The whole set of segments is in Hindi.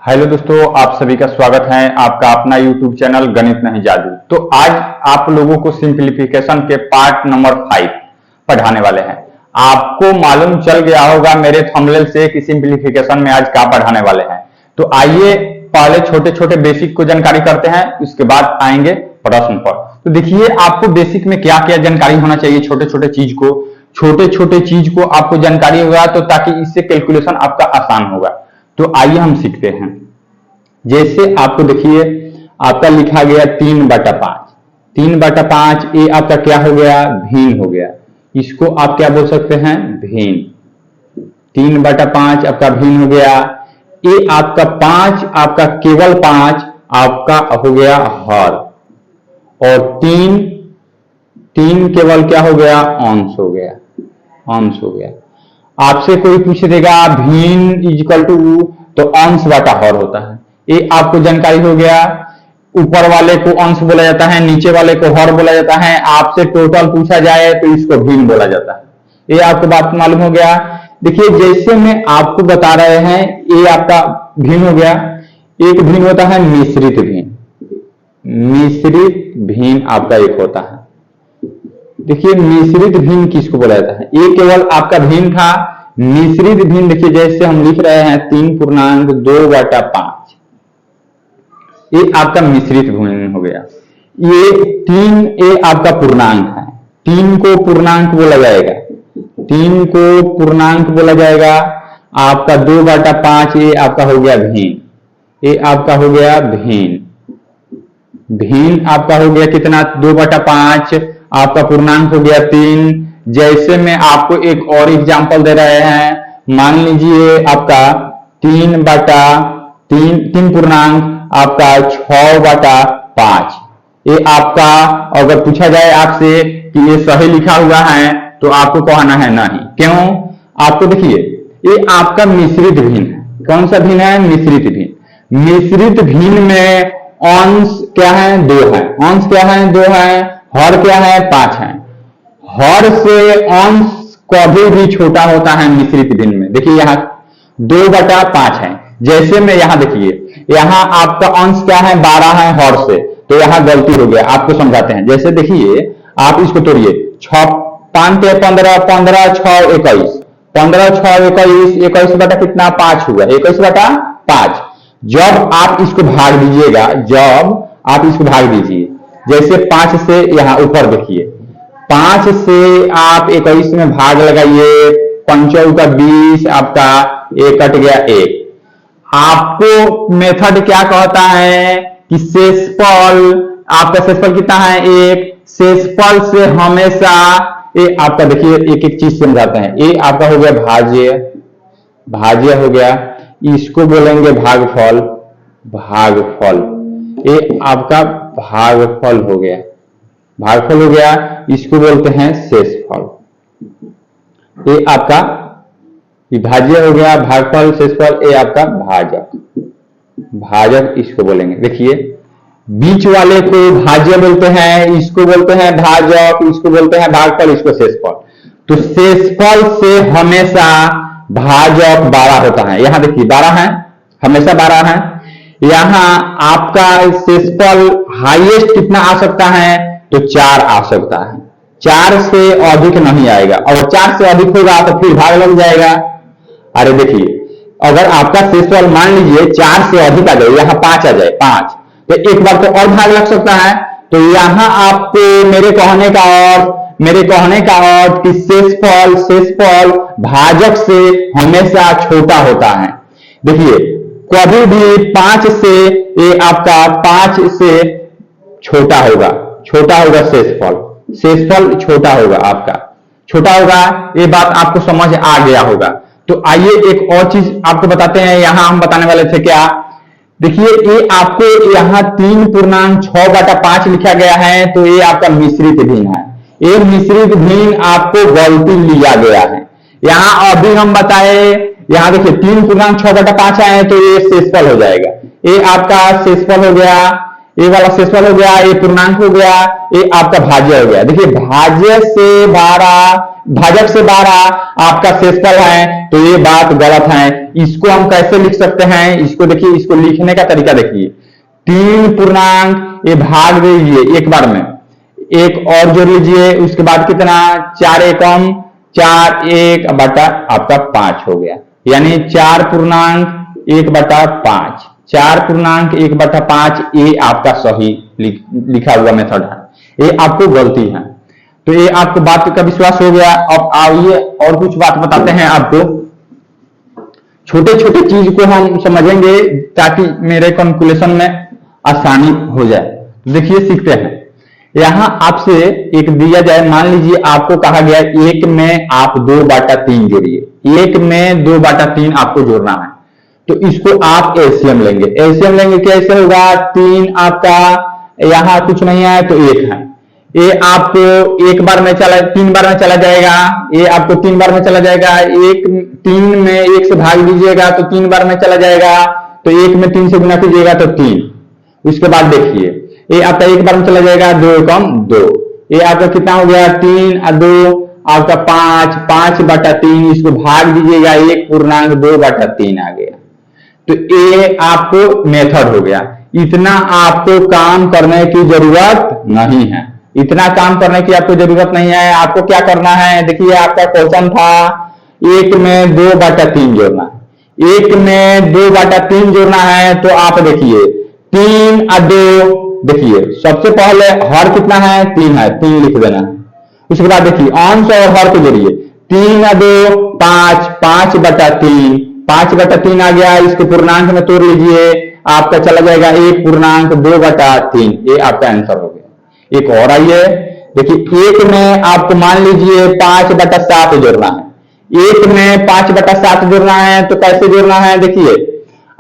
हेलो दोस्तों, आप सभी का स्वागत है आपका अपना यूट्यूब चैनल गणित नहीं जादू। तो आज आप लोगों को सिंप्लीफिकेशन के पार्ट नंबर 5 पढ़ाने वाले हैं। आपको मालूम चल गया होगा मेरे थंबनेल से कि सिंप्लीफिकेशन में आज क्या पढ़ाने वाले हैं। तो आइए पहले छोटे छोटे बेसिक को जानकारी करते हैं, उसके बाद आएंगे प्रश्न पर। तो देखिए, आपको बेसिक में क्या क्या जानकारी होना चाहिए। छोटे छोटे चीज को आपको जानकारी होगा तो ताकि इससे कैलकुलेशन आपका आसान होगा। तो आइए हम सीखते हैं। जैसे आपको देखिए, आपका लिखा गया 3/5। 3/5 ये आपका क्या हो गया, भिन्न हो गया। इसको आप क्या बोल सकते हैं, भिन्न। 3/5 आपका भिन्न हो गया। ये आपका 5, आपका केवल 5 आपका हो गया हर, और 3 केवल क्या हो गया, अंश हो गया। अंश हो गया। आपसे कोई पूछ देगा भिन्न इक्वल टू, तो अंश बटा हर होता है। ये आपको जानकारी हो गया। ऊपर वाले को अंश बोला जाता है, नीचे वाले को हर बोला जाता है। आपसे टोटल पूछा जाए तो इसको भिन्न बोला जाता है। ये आपको बात मालूम हो गया। देखिए, जैसे मैं आपको बता रहे हैं, ये आपका भिन्न हो गया। एक भिन्न होता है मिश्रित भिन्न। मिश्रित भिन्न आपका एक होता है। देखिए, मिश्रित भिन्न किसको बोला जाता है। ये केवल आपका भिन्न था। मिश्रित भिन्न देखिए, जैसे हम लिख रहे हैं 3/2/5, ये आपका मिश्रित भिन्न हो गया। ये 3 ये आपका पूर्णांक है। 3 को पूर्णांक बोला जाएगा। 3 को पूर्णांक बोला जाएगा। आपका 2/5 ये आपका हो गया भिन्न। ये आपका हो गया भिन्न। भिन्न आपका हो गया कितना, 2/5। आपका पूर्णांक हो गया 3। जैसे मैं आपको एक और एग्जांपल दे रहे हैं, मान लीजिए आपका 3 पूर्णांक आपका 6/5। ये आपका अगर पूछा जाए आपसे कि ये सही लिखा हुआ है तो आपको कहना है नहीं। क्यों? आपको देखिए, ये आपका मिश्रित भिन्न है। कौन सा भिन्न है, मिश्रित भिन्न। मिश्रित भिन्न में अंश क्या है, 2 है। अंश क्या है, 2 है। हर क्या है, 5 है। हर से अंश कभी भी छोटा होता है मिश्रित भिन्न में। देखिए, यहाँ 2/5 है। जैसे में यहाँ देखिए, यहाँ आपका अंश क्या है, 12 है हर से, तो यहाँ गलती हो गया। आपको समझाते हैं। जैसे देखिए, आप इसको तोड़िए। 6 5 × 15, 15 6 21, 15 6 21, 21 बटा कितना, 5 हुआ। 21/5। जब आप इसको भाग दीजिएगा, जब आप इसको भाग दीजिए, जैसे 5 से यहाँ ऊपर देखिए, 5 से आप 21 में भाग लगाइए, 5 का 20, आपका 1 कट गया 1। आपको मेथड क्या कहता है कि शेषफल, आपका शेषफल कितना है, 1। शेषफल से हमेशा ये आपका देखिए, एक एक चीज समझाते हैं। ये आपका हो गया भाज्य, भाज्य हो गया। इसको बोलेंगे भागफल, भागफल। ये आपका भागफल हो गया, भागफल हो गया। इसको बोलते हैं शेषफल। ये आपका भाज्य हो गया, भागफल, शेषफल। ये आपका भाजक, भाजक इसको बोलेंगे। देखिए, बीच वाले को भाज्य बोलते हैं, इसको बोलते हैं भाजक, इसको बोलते हैं भागफल, इसको शेषफल। तो शेषफल से हमेशा भाजक 12 होता है। यहां देखिए 12 है, हमेशा 12 है। यहां आपका शेषफल हाईएस्ट कितना आ सकता है, तो 4 आ सकता है। 4 से अधिक नहीं आएगा, और 4 से अधिक होगा तो फिर भाग लग जाएगा। अरे देखिए, अगर आपका शेषफल मान लीजिए 4 से अधिक आ जाए, यहाँ 5 आ जाए, 5, तो एक बार तो और भाग लग सकता है। तो यहां आपको मेरे कहने का अर्थ कि शेषफल भाजक से हमेशा छोटा होता है। देखिए, कभी भी 5 से, ये आपका 5 से छोटा होगा शेषफल छोटा होगा, आपका छोटा होगा। ये बात आपको समझ आ गया होगा। तो आइए एक और चीज आपको बताते हैं। यहां हम बताने वाले थे क्या, देखिए, ये आपको यहाँ 3/6/5 लिखा गया है, तो ये आपका मिश्रित भिन्न है। ये मिश्रित भिन्न आपको गलती लिया गया है। यहाँ अभी हम बताए, यहाँ देखिए 3/6/5 आए तो ये शेषफल हो जाएगा। ये आपका शेषफल हो गया, ये वाला शेषफल हो गया, ये पूर्णांक हो गया, ये आपका भाज्य हो गया। देखिए, भाज्य से 12 भाजक से 12 आपका शेषफल है, तो ये बात गलत है। इसको हम कैसे लिख सकते हैं, इसको देखिए, इसको लिखने का तरीका देखिए। 3 पूर्णांक ये भाग दीजिए एक बार में, एक और जोड़ लीजिए, उसके बाद कितना 4 एकम 4 1 बटा आपका 5 हो गया, यानी 4 पूर्णांक 1 बटा 5, 4 पूर्णांक 1 बटा 5 ये आपका सही लिखा हुआ मेथड है, ये आपको गलती है। तो ये आपको बात का विश्वास हो गया। अब आइए और कुछ बात बताते हैं आपको, छोटे छोटे चीज को हम समझेंगे ताकि मेरे कैलकुलेशन में आसानी हो जाए। देखिए सीखते हैं, यहां आपसे एक दिया जाए, मान लीजिए आपको कहा गया 1 में आप 2/3 जोड़िए, 1 में 2/3 आपको जोड़ना है, तो इसको आप एलसीएम लेंगे। एलसीएम लेंगे कैसे होगा, 3 आपका यहां कुछ नहीं है तो 1 है, ये आपको 1 बार में चला 3 बार में चला जाएगा, ये आपको 3 बार में चला जाएगा, 3 में 1 से भाग दीजिएगा तो 3 बार में चला जाएगा, तो 1 में 3 से गुना कीजिएगा तो 3। उसके बाद देखिए ये आपका 1 बार में चला जाएगा, 2 एकम 2, ये आपका कितना हो गया 3 और 2 आपका 5, 5/3, इसको भाग दीजिएगा 1 पूर्णांक 2/3 आ गया। तो ये आपको मेथड हो गया। इतना आपको काम करने की जरूरत नहीं है, इतना काम करने की आपको जरूरत नहीं है। आपको क्या करना है, देखिए आपका क्वेश्चन था 1 में 2/3 जोड़ना है, 1 में 2/3 जोड़ना है, तो आप देखिए 3 और 2, देखिए सबसे पहले हर कितना है 3 है, 3 लिख देना है। उसके बाद देखिए अंश और हर को जोड़िए, 3 और 2 5, 5/3, 5/3 आ गया, इसको पूर्णांक में तोड़ लीजिए, आपका चला जाएगा 1 पूर्णांक 2/3, ये आपका आंसर हो गया। एक और आइए, देखिए 1 में आपको मान लीजिए 5/7 जोड़ना है, 1 में 5/7 जोड़ना है, तो कैसे जोड़ना है, देखिए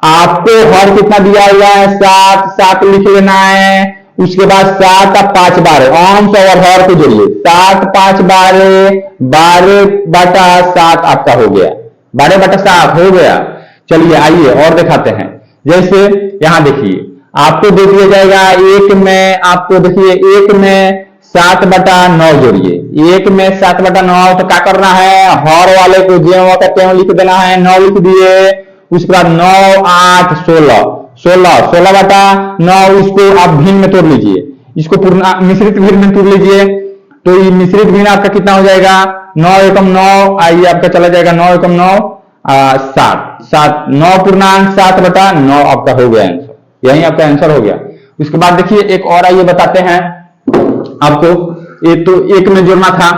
आपको हर कितना दिया हुआ है 7, 7 लिख लेना है। उसके बाद 7 और 5 12, अंश और हर को जोड़िए, 7 5 12, 12/7 आपका हो गया, 12/7 हो गया। चलिए आइए और दिखाते हैं, जैसे यहां देखिए आपको दे दिया जाएगा 1 में, आपको देखिए 1 में 7/9 जोड़िए, 1 में 7/9, तो क्या करना है, हर वाले को ज्यों का त्यों लिख देना है, 9 लिख दिए। उसके बाद 9 8 16, 16/9, इसको आप भिन्न में तोड़ लीजिए, इसको पूर्ण मिश्रित भिन्न में तोड़ लीजिए, तो ये मिश्रित भिन्न आपका कितना हो जाएगा 9 एकम 9, आइए आपका चला जाएगा 9 एकम 9 7, 9 पूर्णांक 7/9 आपका हो गया आंसर, यही आपका आंसर हो गया। उसके बाद देखिए एक और आइए बताते हैं आपको, ये तो 1 में जोड़ना था,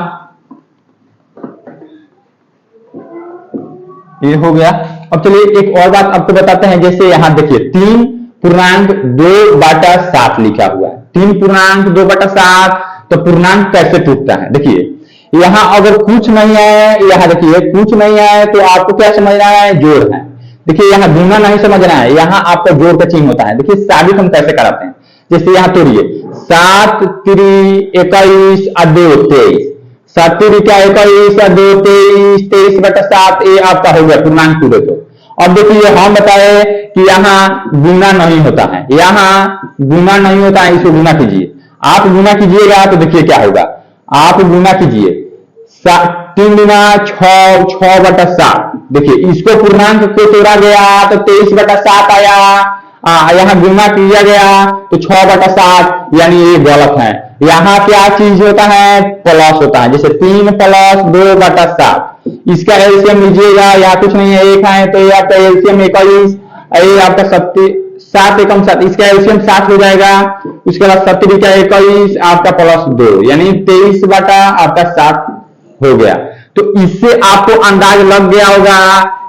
ये हो गया। अब चलिए एक और बात आपको बताते हैं, जैसे यहां देखिए 3 पूर्णांक 2/7 लिखा हुआ है, 3 पूर्णांक 2/7, तो पूर्णांक कैसे टूटता है, देखिए यहां अगर कुछ नहीं है, यहां देखिए कुछ नहीं है, तो आपको क्या समझना है, जोड़ है। देखिए यहां गुना नहीं समझना है, यहां आपका जोड़ का चिन्ह होता है। देखिए साबित हम कैसे कराते हैं, जैसे यहां तोड़िए 7 3 21 और 2 23, 7 3 21 और 2 23, 23/7, ये आपका हो गया पूर्णांक टूटे। तो अब देखिए हम बताए कि यहाँ गुना नहीं होता है, यहाँ गुना नहीं होता है, इसको गुना कीजिए, आप गुना कीजिएगा तो देखिए क्या होगा, आप गुना कीजिए 3 गुना 6, 6/7, देखिए इसको पूर्णांक को तोड़ा गया तो 23/7 आया, यहाँ गुना किया गया तो 6/7, यानी ये गलत है। यहाँ क्या चीज होता है, प्लस होता है, जैसे 3 + 2/7, इसका एलसीएम लीजिएगा, यहाँ कुछ नहीं है 1 है, तो ये आपका एलसीएम 21, ये आपका 7 एकम 7, इसका एलसीएम 7 हो जाएगा। उसके बाद 7 का 21 आपका +2, यानी 23/7 हो गया। तो इससे आपको अंदाज लग गया होगा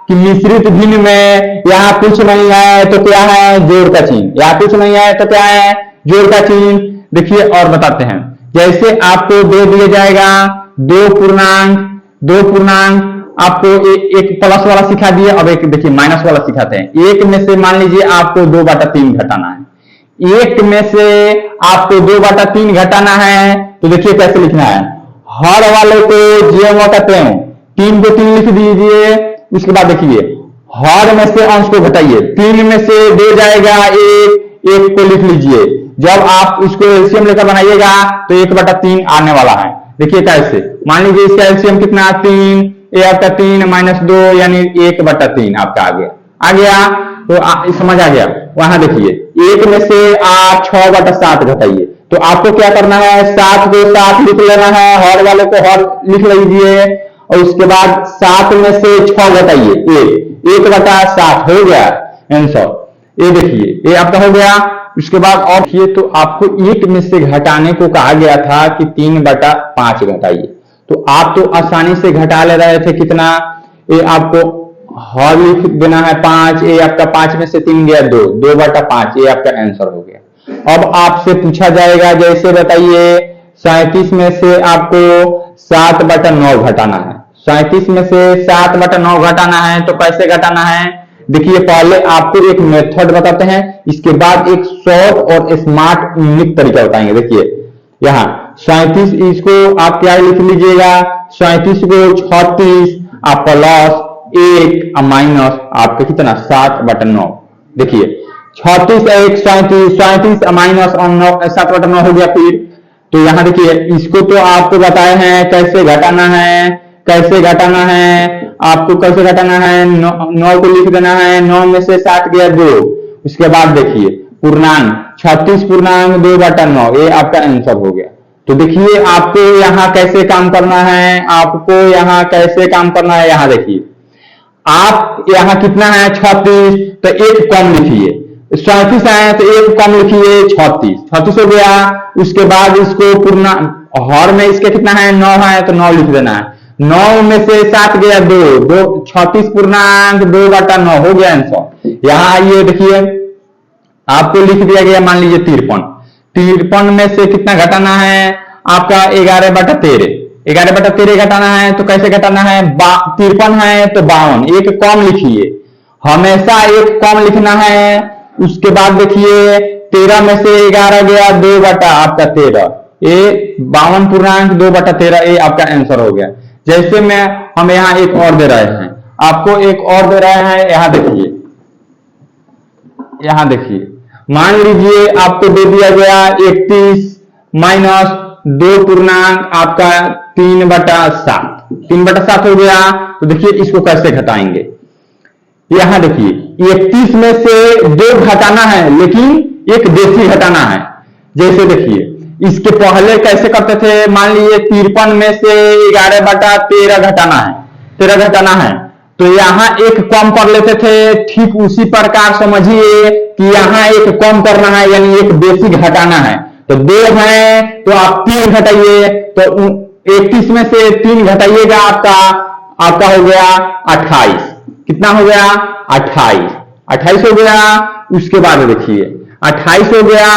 कि मिश्रित भिन्न में यहाँ कुछ नहीं है तो क्या है, जोड़ का चिन्ह, यहाँ कुछ नहीं है तो क्या है, जोड़ का चिन्ह। देखिए और बताते हैं, जैसे आपको दे दिया जाएगा 2 पूर्णांक आपको एक प्लस वाला सिखा दिए, अब एक देखिए माइनस वाला सिखाते हैं। 1 में से मान लीजिए आपको 2/3 घटाना है, 1 में से आपको 2/3 घटाना है, तो देखिए कैसे लिखना है, हर वाले को ज्यों का त्यों 3 को 3 लिख दीजिए। उसके बाद देखिए हर में से अंश को घटाइए, 3 में से 2 जाएगा 1 को लिख लीजिए। जब आप इसको एलसीएम लेकर बनाइएगा तो 1/3 आने वाला है, देखिए कैसे, मान लीजिए इसका एलसीएम कितना 3, ये आपका 3 माइनस 2 यानी 1/3 आपका आ गया तो समझ आ गया। वहां देखिए 1 में से आप 6/7 घटाइए, तो आपको क्या करना है, 7 को 7 लिख लेना है, हर वाले को हर लिख लीजिए और उसके बाद 7 में से 6 घटाइए, 1/7 हो गया आंसर। ये देखिए ये आपका हो गया। उसके बाद और देखिए तो आपको 1 में से घटाने को कहा गया था कि 3/5 घटाइए, तो आप तो आसानी से घटा ले रहे थे कितना, ये आपको हर लिख देना है 5, ये आपका 5 में से 3 गया 2/5, ये आपका आंसर हो गया। अब आपसे पूछा जाएगा जैसे बताइए 37 में से आपको 7/9 घटाना है, 37 में से 7/9 घटाना है तो कैसे घटाना है, देखिए पहले आपको एक मेथड बताते हैं, इसके बाद एक शॉर्ट और स्मार्ट यूनिक तरीका बताएंगे। देखिए यहाँ 37 इसको आप क्या लिख लीजिएगा, 37 को 36 आप प्लस 1 माइनस आपका कितना 7/9, देखिए 36 1 37, 37 माइनस 7/9 हो गया। फिर तो यहाँ देखिए इसको तो आपको बताए हैं कैसे घटाना है, कैसे घटाना है, आपको कैसे घटाना है, 9 को लिख देना है, 9 में से 7 गया 2, उसके बाद देखिए पूर्णांक 36 पूर्णांक 2/9, ये आपका आंसर हो गया। तो देखिए आपको यहाँ कैसे काम करना है, आपको यहाँ कैसे काम करना है, यहाँ देखिए आप यहाँ कितना है 36, तो एक कम लिखिए, 37 है तो एक कम लिखिए 36 हो गया। उसके बाद इसको पूर्णांक हर में इसके कितना है 9 है तो 9 लिख देना है, 9 में से 7 गया 2, 36 पूर्णांक 2/9 हो गया आंसर। यहाँ आइए देखिए आपको लिख दिया गया मान लीजिए 53 में से कितना घटाना है आपका 11/13, 11/13 घटाना है तो कैसे घटाना है, 53 है तो 52, एक कम लिखिए, हमेशा एक कम लिखना है। उसके बाद देखिए 13 में से 11 गया 2/13, ये 52 पूर्णांक 2/13, ये आपका आंसर हो गया। जैसे मैं हम यहाँ एक और दे रहे हैं, आपको एक और दे रहे हैं, यहाँ देखिए मान लीजिए आपको दे दिया गया 31 माइनस 2 पूर्णांक आपका 3/7, 3/7 हो गया। तो देखिए इसको कैसे घटाएंगे, यहाँ देखिए 31 में से 2 घटाना है लेकिन एक देसी घटाना है। जैसे देखिए इसके पहले कैसे करते थे, मान लीजिए 53 में से 11/13 घटाना है, 13 घटाना है तो यहाँ एक कम कर लेते थे, ठीक उसी प्रकार समझिए कि यहाँ एक कम करना है यानी एक बेसी घटाना है। तो 2 है तो आप 3 घटाइए, तो 31 में से 3 घटाइएगा आपका हो गया 28, कितना हो गया 28 हो गया। उसके बाद देखिए 28 हो गया,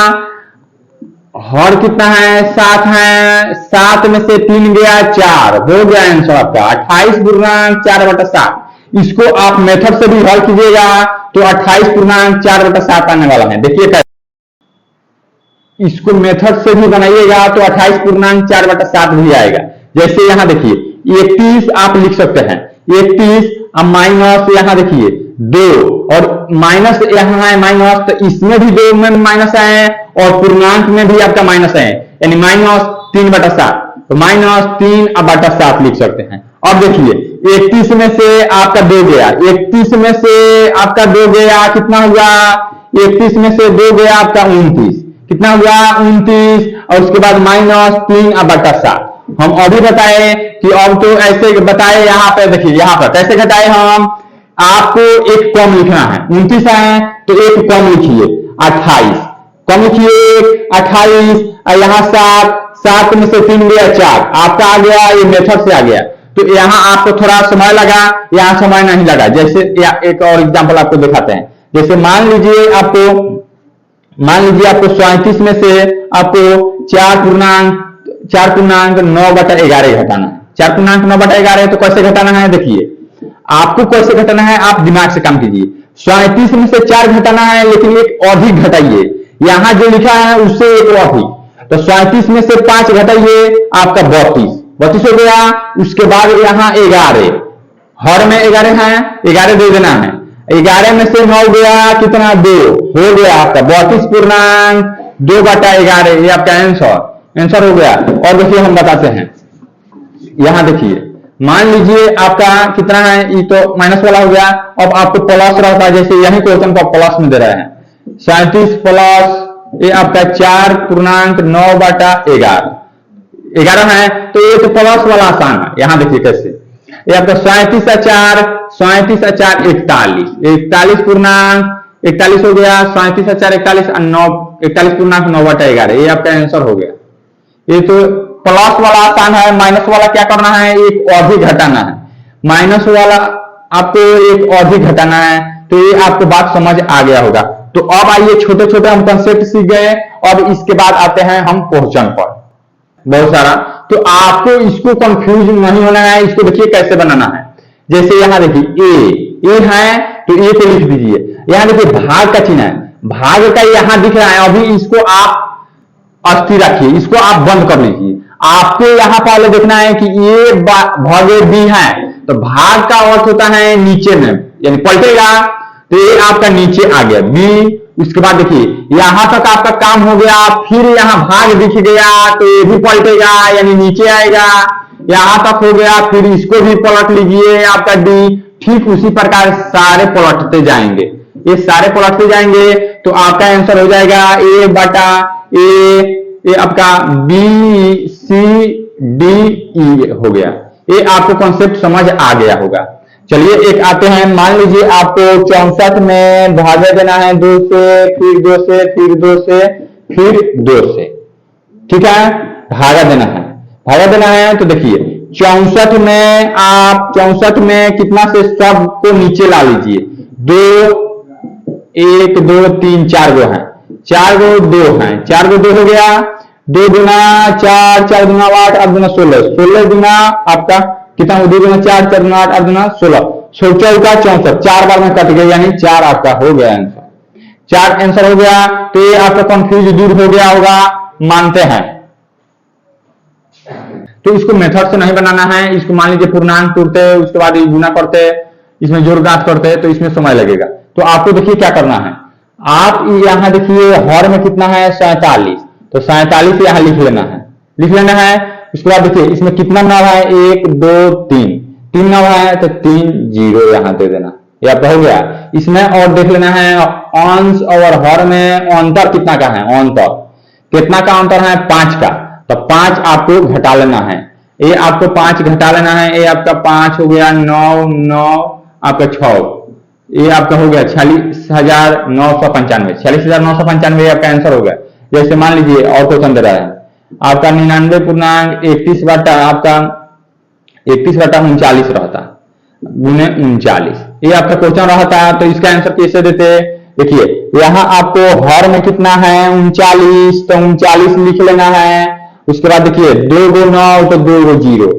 हर कितना है 7 है, 7 में से 3 गया 4, हो गया आंसर आपका 28 पूर्णांक 4/7। इसको आप मेथड से भी हल कीजिएगा तो 28 पूर्णांक 4/7 आने वाला है। देखिए इसको मेथड से भी बनाइएगा तो 28 पूर्णांक 4/7 भी आएगा। जैसे यहाँ देखिए 31 आप लिख सकते हैं, 31 माइनस यहाँ देखिए 2 और माइनस यहाँ है माइनस, तो इसमें भी 2 में माइनस है और पूर्णांक में भी आपका माइनस है यानी माइनस 3/7, तो माइनस 3/7 लिख सकते हैं। अब देखिए 31 में से आपका 2 गया, 31 में से आपका 2 गया कितना हुआ, 31 में से 2 गया आपका 29, कितना हुआ 29 और उसके बाद माइनस 3/7। हम अभी बताए कि अब तो ऐसे बताए, यहाँ पे देखिए यहाँ पर कैसे घटाए हम, आपको एक कम लिखना है, 29 है तो एक कम लिखिए 28, कम लिखिए 28 और यहाँ 7 में से 3 गया 4, आपका आ गया, ये मेथड से आ गया। तो यहाँ आपको थोड़ा समय लगा, यहाँ समय नहीं लगा। जैसे एक और एग्जांपल आपको दिखाते हैं, जैसे मान लीजिए आपको 37 में से आपको 4.9/11 घटाना है, 4.9/11 तो कैसे घटाना है, देखिए आपको कैसे घटाना है, आप दिमाग से काम कीजिए। 37 में से 4 घटाना है लेकिन एक अधिक घटाइए, यहां जो लिखा है उससे एक अधिक, तो 37 में से 5 घटाइए आपका 32 हो गया। उसके बाद यहाँ 11, हर में 11 है, 11 दे देना है, 11 में से 9 गया कितना 2, हो गया आपका 32 पूर्णांक 2/11, ये आपका आंसर हो गया। और देखिए हम बताते हैं यहां देखिए, मान लीजिए आपका कितना है, ये तो माइनस वाला हो गया। अब आपको प्लस रहता है, जैसे यही क्वेश्चन को प्लस में दे रहे हैं 37 प्लस ये आपका 4/9/11 है, तो ये तो प्लस वाला आसान है। यहां देखिए कैसे, ये आपका 37 और 4 41 41 हो गया, 37 और 4 41 और 9 41.9/11, ये आपका आंसर हो गया। ये तो प्लस वाला आसान है। माइनस वाला क्या करना है, एक और भी घटाना है। माइनस वाला आपको एक और भी घटाना है, तो ये आपको बात समझ आ गया होगा। तो अब आइए, छोटे छोटे हम कंसेप्ट सीख गए, अब इसके बाद आते हैं हम क्वेश्चन पर बहुत सारा। तो आपको इसको कंफ्यूज नहीं होना है, इसको देखिए कैसे बनाना है। जैसे यहां देखिए ए है, तो ए को लिख दीजिए। यहां देखिए भाग का चिन्ह है, भाग का यहां दिख रहा है, अभी इसको आप अस्थिर रखिए, इसको आप बंद कर लीजिए। आपको यहां पहले देखना है कि ये भागे बी है, तो भाग का अर्थ होता है नीचे में, यानी पलटेगा, तो ये आपका नीचे आ गया बी। उसके बाद देखिए यहां तक आपका काम हो गया, फिर यहां भाग दिख गया, तो ये भी पलटेगा यानी नीचे आएगा। यहां तक हो गया, फिर इसको भी पलट लीजिए आपका डी। ठीक उसी प्रकार सारे पलटते जाएंगे, ये सारे पलटते जाएंगे, तो आपका आंसर हो जाएगा A/A, ये आपका बी सी डी ई हो गया। ये आपको कॉन्सेप्ट समझ आ गया होगा। चलिए एक आते हैं, मान लीजिए आपको 64 में भागा देना है 2 से, फिर 2 से, फिर 2 से, फिर 2 से, ठीक है, भागा देना है। भागा देना है तो देखिए 64 में आप 64 में कितना से सब को नीचे ला लीजिए, 2 1 2 3 4 गो है, 4 गो 2 है, 4 गो 2 हो गया, 2 गुना 4, 4 गुना 8, 8 गुना 16, 16 गुना आपका कितना, 2 गुना 4, 4 गुना 8, 8 गुना 16, 16 का 64, 4 बार में कट गया, यानी 4 आपका हो गया आंसर। 4 आंसर हो गया, तो ये आपका कंफ्यूज दूर हो गया होगा, मानते हैं। तो इसको मेथड से नहीं बनाना है, इसको मान लीजिए पूर्णांक तोड़ते, उसके बाद गुना करते, इसमें जोड़ घात करते, तो इसमें समय लगेगा। तो आपको देखिए क्या करना है, आप यहां देखिए हर में कितना है 47, तो 47 यहां लिख लेना है। उसके बाद देखिए इसमें कितना नव है, 1 2 3 नव है, तो 3 0 यहां दे देना, ये आपका हो गया। इसमें और देख लेना है अंश और हर में अंतर कितना का है, अंतर कितना का अंतर है, 5 का, तो 5 आपको घटा लेना है। ये आपको 5 घटा लेना है, ये आपका 5 हो गया, 9 9 आपका 6, ये आपका हो गया 46,995, 46,995 आपका आंसर हो गया। जैसे मान लीजिए और क्वेश्चन दे रहा है आपका 99.31 आपका 31/39 रहता गुने 39, ये आपका क्वेश्चन रहता। तो इसका आंसर कैसे देते, देखिए यहां आपको हर में कितना है 39, तो 39 लिख लेना है। उसके बाद देखिए 2 गो 9, तो 2 गो 0,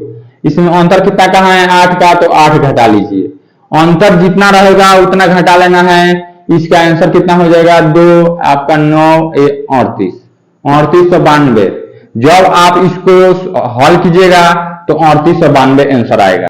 इसमें अंतर कितना का है 8 का, तो 8 घटा लीजिए, अंतर जितना रहेगा उतना घटा लेना है। इसका आंसर कितना हो जाएगा, 2 आपका 9 38, 3892। जब आप इसको हल कीजिएगा तो 3892 आंसर आएगा।